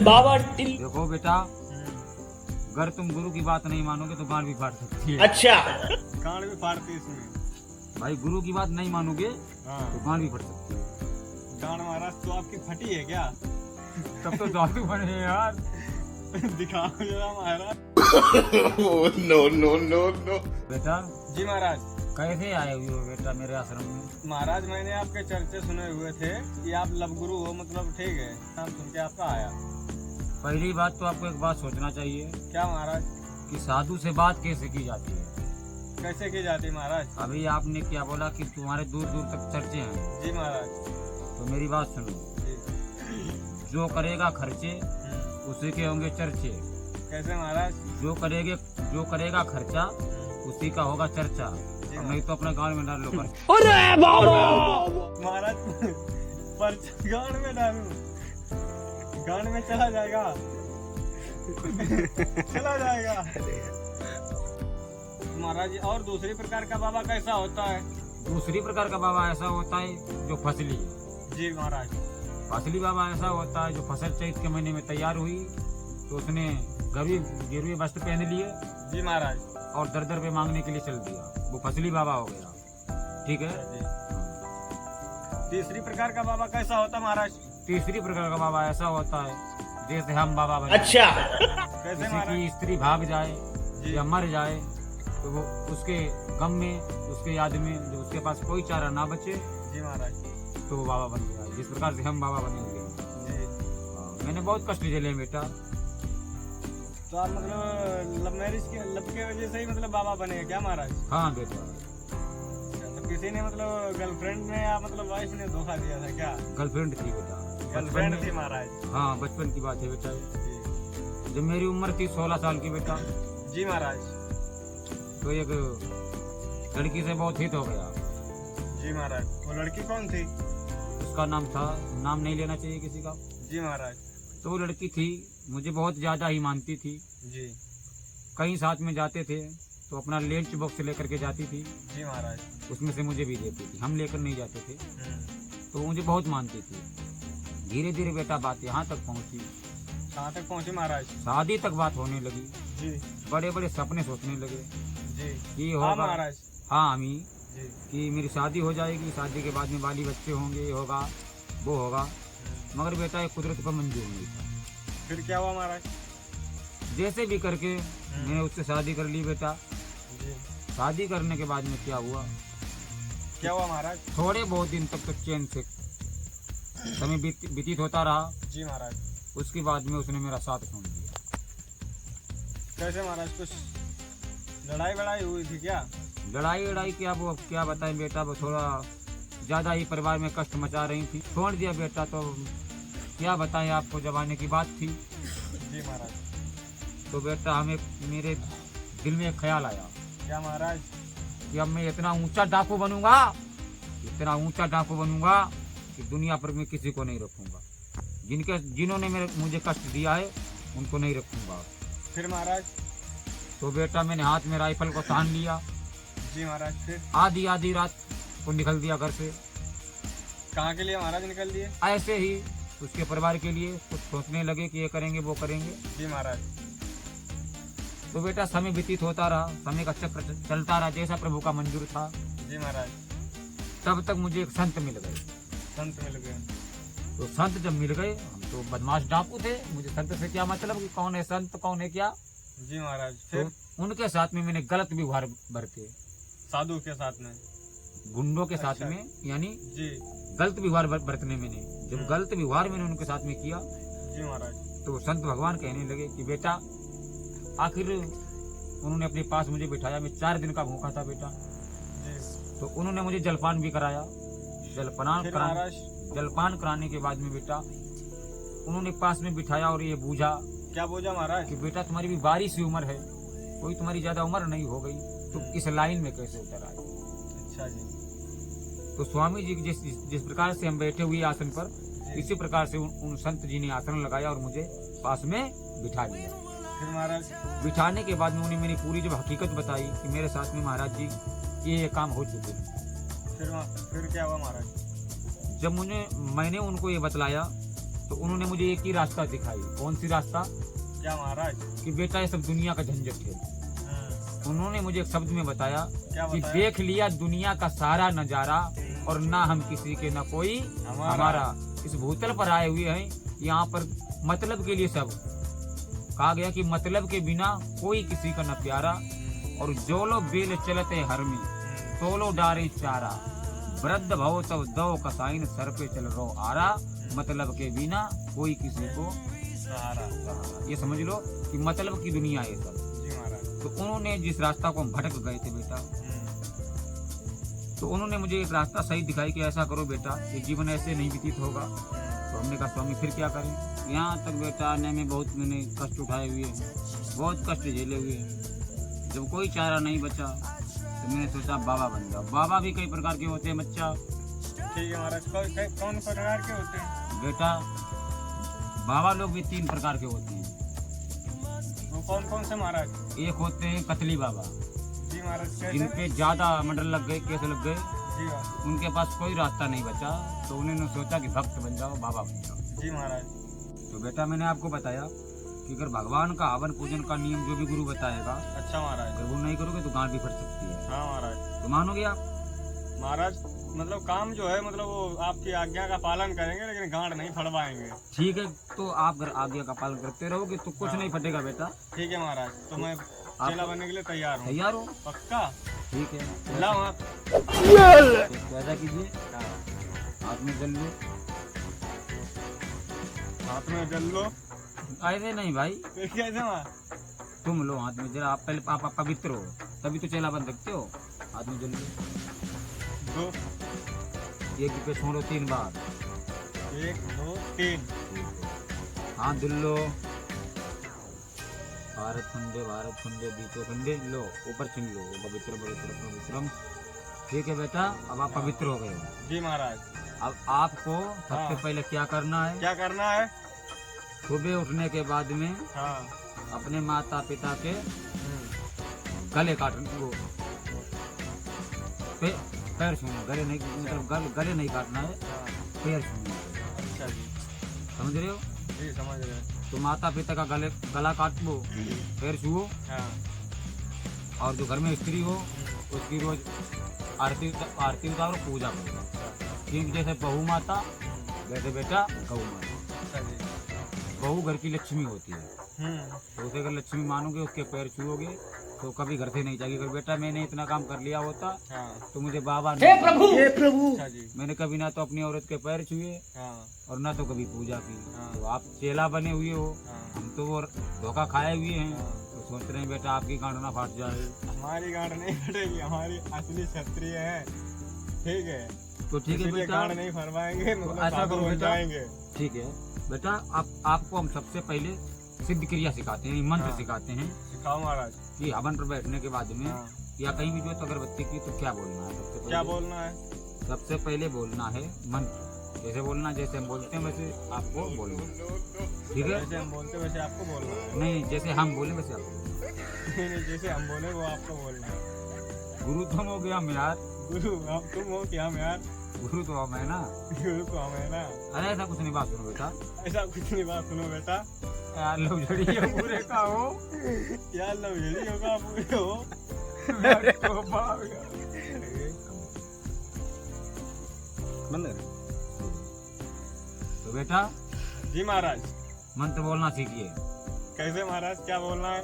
बाबा till. देखो बेटा, अगर तुम गुरु की बात नहीं मानोगे तो गांड भी फाड़ सकती है। अच्छा, गांड भी फाड़ती है इसमें। भाई गुरु की बात नहीं मानोगे हाँ, तो गांड भी फट सकती है। गांड महाराज तो आपकी फटी है क्या? तब तो जादू बने हैं यार। दिखाओ जरा महाराज। No no no no. बेटा जी महाराज। कैसे आए हुए हो बेटा मेरे आश्रम में? महाराज मैंने आपके चर्चे सुने हुए थे कि आप लव गुरु हो, मतलब ठीक है, नाम सुन के आपका आया। पहली बात तो आपको एक बात सोचना चाहिए क्या महाराज? कि साधु से बात कैसे की जाती है। कैसे की जाती महाराज? अभी आपने क्या बोला कि तुम्हारे दूर दूर तक चर्चे हैं, जी महाराज। तो मेरी बात सुनो। जी। जो करेगा खर्चे उसी के होंगे चर्चे। कैसे महाराज? जो करेगा खर्चा उसी का होगा चर्चा। जी और नहीं तो अपने गांव में डाल लो कर। अरे बाबा। महाराज पर गांड में डालू, गांड में चला जाएगा। चला जाएगा महाराज। और दूसरी प्रकार का बाबा कैसा होता है? दूसरी प्रकार का बाबा ऐसा होता है जो फसली है। जी महाराज। फसली बाबा ऐसा होता है जो फसल चैत के महीने में तैयार हुई तो उसने गेरुए वस्त्र पहन लिए जी महाराज। और दर दर पे मांगने के लिए चल दिया, वो फसली बाबा हो गया। ठीक है। जी। तीसरी प्रकार का बाबा कैसा होता महाराज? तीसरी प्रकार का बाबा ऐसा होता है जैसे हम बाबा बने। अच्छा, कैसे किसी महाराज? की स्त्री भाग जाए जी। या मर जाए तो वो उसके गम में, उसके याद में, जब उसके पास कोई चारा ना बचे जी महाराज। तो वो बाबा बन गया। जिस प्रकार से हम बाबा बने हुए हैं। जी। मैंने बहुत कष्ट झेले हैं बेटा। तो आप मतलब लब के वजह से ही मतलब बाबा बने हैं क्या महाराज? हाँ बेटा। तो किसी ने मतलब गर्लफ्रेंड ने या मतलब वाइफ ने धोखा दिया था क्या? गर्लफ्रेंड थी बेटा। गर्लफ्रेंड बचपन थी में। महाराज। हाँ बचपन की बात है बेटा। जी। जब मेरी उम्र थी 16 साल की बेटा, जी महाराज। तो एक लड़की से बहुत हित हो गया। जी महाराज। वो लड़की कौन थी? उसका नाम था, नाम नहीं लेना चाहिए किसी का। जी महाराज। तो वो लड़की थी, मुझे बहुत ज्यादा ही मानती थी। जी। कहीं साथ में जाते थे तो अपना लंच बॉक्स लेकर के जाती थी, जी महाराज। उसमें से मुझे भी देती थी। हम लेकर नहीं जाते थे। तो वो मुझे बहुत मानती थी। धीरे धीरे बेटा बात यहाँ तक पहुँची, कहाँ तक पहुँचे महाराज? शादी तक बात होने लगी। जी। बड़े बड़े सपने सोचने लगे जी। ये हाँ होगा। महाराज। हाँ अमी, जी। कि मेरी शादी हो जाएगी, शादी के बाद में बाली बच्चे होंगे, ये होगा वो होगा। मगर बेटा ये कुदरत पर मंजूर नहीं था। फिर क्या हुआ महाराज? जैसे भी करके मैंने उससे शादी कर ली बेटा। जी। शादी करने के बाद में क्या हुआ, क्या हुआ महाराज? थोड़े बहुत दिन तक तो चैन से समय व्यतीत होता रहा। जी महाराज। उसके बाद में उसने मेरा साथ छोड़ दिया। कैसे महाराज? कुछ लड़ाई वड़ाई हुई थी क्या? लड़ाई वड़ाई क्या, वो अब क्या बताएं बेटा, वो थोड़ा ज्यादा ही परिवार में कष्ट मचा रही थी, छोड़ दिया बेटा। तो क्या बताएं आपको, जमाने की बात थी। जी महाराज। तो बेटा हमें, मेरे दिल में एक ख्याल आया क्या महाराज? कि अब मैं इतना ऊंचा डाकू बनूंगा, इतना ऊंचा डाकू बनूंगा कि दुनिया पर मैं किसी को नहीं रखूंगा। जिन्होंने मुझे कष्ट दिया है उनको नहीं रखूंगा। फिर महाराज? तो बेटा मैंने हाथ में राइफल को तान लिया। जी महाराज। फिर आधी रात को निकल दिया घर से। कहाँ के लिए महाराज निकल दिए? ऐसे ही उसके परिवार के लिए कुछ सोचने लगे कि ये करेंगे वो करेंगे। जी महाराज। तो बेटा समय व्यतीत होता रहा, समय का चक्र चलता रहा जैसा प्रभु का मंजूर था। जी महाराज। तब तक मुझे एक संत मिल गए। संत मिल गए? तो संत जब मिल गए, हम तो बदमाश डाकू थे, मुझे संत से क्या मतलब कि कौन है संत कौन है क्या। जी महाराज। फिर? तो उनके साथ में मैंने गलत व्यवहार बरते, साधु के साथ में? गुंडों के साथ अच्छा। में, यानी जी। गलत व्यवहार बरतने मैंने, जब गलत व्यवहार मैंने उनके साथ में किया जी महाराज। तो संत भगवान कहने लगे कि बेटा, आखिर उन्होंने अपने पास मुझे बिठाया। मैं 4 दिन का भूखा था बेटा। जी। तो उन्होंने मुझे जलपान भी कराया। फिर महाराज? जलपान कराने के बाद में बेटा उन्होंने पास में बिठाया और ये बूझा क्या बूझा महाराज? कि बेटा तुम्हारी भी 12 सी उम्र है, कोई तुम्हारी ज्यादा उम्र नहीं हो गई, तो इस लाइन में कैसे उतर आए। अच्छा जी। तो स्वामी जी जिस प्रकार से हम बैठे हुए आसन पर, इसी प्रकार से उन संत जी ने आसन लगाया और मुझे पास में बिठा लिया। फिर महाराज? बिठाने के बाद में उन्हें मेरी पूरी जब हकीकत बताई कि मेरे साथ में महाराज जी ये काम हो चुके हैं। फिर क्या हुआ महाराज? जब मैंने उनको ये बतलाया तो उन्होंने मुझे एक ही रास्ता दिखाई। कौन सी रास्ता? क्या महाराज? कि बेटा ये सब दुनिया का झंझट है। उन्होंने मुझे एक शब्द में बताया क्या कि बताया? देख लिया दुनिया का सारा नजारा और ना हम किसी के, ना कोई हमारा। इस भूतल पर आए हुए हैं, यहाँ पर मतलब के लिए सब। कहा गया कि मतलब के बिना कोई किसी का न प्यारा, और जोलो बेल चलते हरमी तोलो डारे चारा, वृद्ध भव तब दो कसाइन सर पे चल रो आरा, मतलब के बिना कोई किसी को सहारा। ये समझ लो कि मतलब की दुनिया है सब। जी महाराज। तो उन्होंने जिस रास्ता को हम भटक गए थे बेटा, तो उन्होंने मुझे एक रास्ता सही दिखाई कि ऐसा करो बेटा, ये जीवन ऐसे नहीं व्यतीत होगा। तो हमने कहा स्वामी फिर क्या करें? यहाँ तक बेटा आने में बहुत मैंने कष्ट उठाए हुए हैं, बहुत कष्ट झेले हुए हैं। जब कोई चारा नहीं बचा तो मैंने सोचा बाबा बन जाओ। बाबा भी कई प्रकार के होते हैं बच्चा। ठीक है महाराज। कौन प्रकार के होते हैं? बेटा बाबा लोग भी 3 प्रकार के होते हैं। वो कौन कौन से महाराज? एक होते हैं कतली बाबा, जी महाराज। कैसे? जिनके ज्यादा मर्डर लग गए, केस लग गए, जी महाराज। उनके पास कोई रास्ता नहीं बचा, तो उन्होंने सोचा कि भक्त बन जाओ, बाबा बन जाओ। जी महाराज। तो बेटा मैंने आपको बताया कि अगर भगवान का हवन पूजन का नियम जो भी गुरु बताएगा, अच्छा महाराज। अगर वो नहीं करोगे तो गांठ भी फट सकती है। हाँ महाराज। तो मानोगे आप? महाराज मतलब काम जो है, मतलब वो आपकी आज्ञा का पालन करेंगे, लेकिन गांठ नहीं फड़वाएंगे। ठीक है, तो आप अगर आज्ञा का पालन करते रहोगे तो कुछ नहीं फटेगा बेटा। ठीक है महाराज। तो मैं चेला बनने के लिए तैयार हूँ। तैयार हो? पक्का? ठीक है, लाओ आप। तो ऐसा कीजिए, हाथ में जल लो। हाथ में जल लो। ऐसे नहीं भाई, फिर कैसे माँ? तुम लो हाथ में जरा। आप पहले आप पवित्र हो तभी तो चेला बन सकते हो। हाथ में जल लो। 2 एक पे छोड़ो 3 बार। 1 2 3। हाथ धुल लो। भारत खंडे बीचो खंडे लो, ऊपर छीन लो। पवित्र पवित्र पवित्रम। ठीक है बेटा, अब आप पवित्र हो गए हो। जी महाराज। अब आपको सबसे पहले क्या करना है? क्या करना है? सुबह उठने के बाद में हाँ। अपने माता पिता के गले काटने को, पैर छूना, गले नहीं, मतलब गले नहीं काटना है, हाँ। पैर छूना। अच्छा जी। समझ रहे हो? जी समझ रहे हैं। तो माता पिता का गला काट लो, पैर छुओ, हाँ। और जो घर में स्त्री हो उसकी रोज आरती उतारो, पूजा करो। ठीक जैसे बहू माता वैसे बेटा गौ माता। अच्छा जी। बहू घर की लक्ष्मी होती है, तो उसे अगर लक्ष्मी मानोगे, उसके पैर छुओगे तो कभी घर से नहीं जाएगी। अगर बेटा मैंने इतना काम कर लिया होता हाँ। तो मुझे बाबा हे प्रभु अच्छा जी। मैंने कभी ना तो अपनी औरत के पैर छुए हाँ। और ना तो कभी पूजा की। हाँ। तो आप चेला बने हुए हो, हाँ। हम तो वो धोखा खाए हुए हैं। हाँ। तो सोच रहे हैं बेटा आपकी गांठ ना फाट जाए। हमारी गांठ नहीं फटेगी, हमारी असली क्षत्रिय है। ठीक है। तो ठीक है इसीलिए बेटा, गांठ नहीं फरवाएंगे, मतलब ऐसा साधु करो बन बेटा। जाएंगे। ठीक है बेटा, आपको हम सबसे पहले सिद्ध क्रिया सिखाते हैं, मंत्र हाँ। सिखाते हैं सिखाओ महाराज। कि हवन पर बैठने के बाद में हाँ। या कहीं भी जो तो अगरबत्ती की तो क्या बोलना है? सबसे क्या पहले बोलना है? सबसे पहले बोलना है मंत्र। जैसे बोलना, जैसे हम बोलते हैं वैसे आपको बोलना है। ठीक है? जैसे हम बोलते वैसे आपको बोलना है। नहीं, जैसे हम बोले वैसे आपको बोलना है। नहीं, जैसे हम बोले वो आपको बोलना है। गुरु तुम हो गया हम यार, गुरु हम तुम हो कि हम यार? गुरु तो हम है ना। गुरु तो हम है ना। अरे ऐसा कुछ नहीं, बात सुनो बेटा। ऐसा कुछ नहीं, बात सुनो बेटा। यार लो जड़ी है पूरे का हो यार लो यही होगा, पूरे हो। मैं तो भाग गया। बंद। तो बेटा जी महाराज। मंत्र बोलना सीखिए। कैसे महाराज? क्या बोलना है?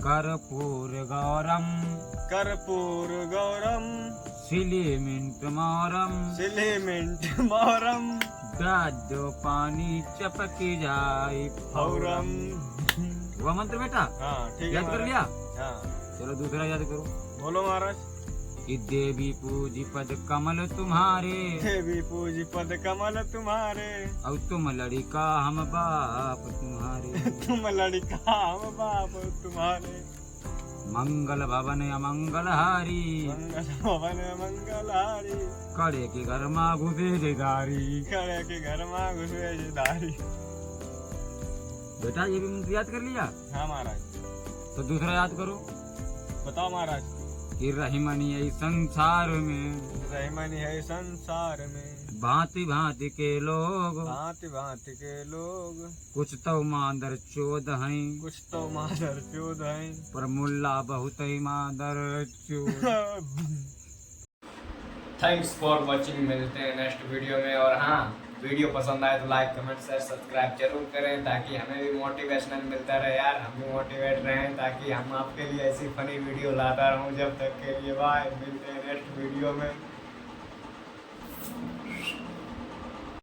कर्पूर गौरम कर्पूर गौरम सिलिमिंट मोरम सिलिमिंट मोरम दादो पानी चपकी जाए फौरम। वो मंत्र बेटा हाँ ठीक है याद कर महाराज। लिया? हाँ चलो दूसरा याद करो। बोलो महाराज। कि देवी पूजी पद कमल तुम्हारे, देवी पूजी पद कमल तुम्हारे, और तुम लड़का हम बाप तुम्हारे। तुम लड़का हम बाप तुम्हारे, मंगल भवन अमंगल हारी, मंगल भवन मंगलहारी, कड़े के घर माँ घुसे जेदारी। खड़े के घर माँ घुसे जिदारी। बेटा ये भी मंत्र याद कर लिया? हाँ महाराज। तो दूसरा याद करो बताओ महाराज। कि रहीमनी संसार में, रहमनी है संसार में, भांति भांति के लोग, भांति भांति के लोग, कुछ तो मांदर चोद हैं, कुछ तो मादर चोद हैं, पर मुल्ला बहुत ही मांदर चोद। थैंक्स फॉर वॉचिंग, मिलते हैं नेक्स्ट वीडियो में। और हाँ, वीडियो पसंद आए तो लाइक कमेंट शेयर सब्सक्राइब जरूर करें, ताकि हमें भी मोटिवेशनल मिलता रहे यार, हम भी मोटिवेट रहें, ताकि हम आपके लिए ऐसी फनी वीडियो लाता रहूं। जब तक के लिए बाय, मिलते हैं नेक्स्ट वीडियो में।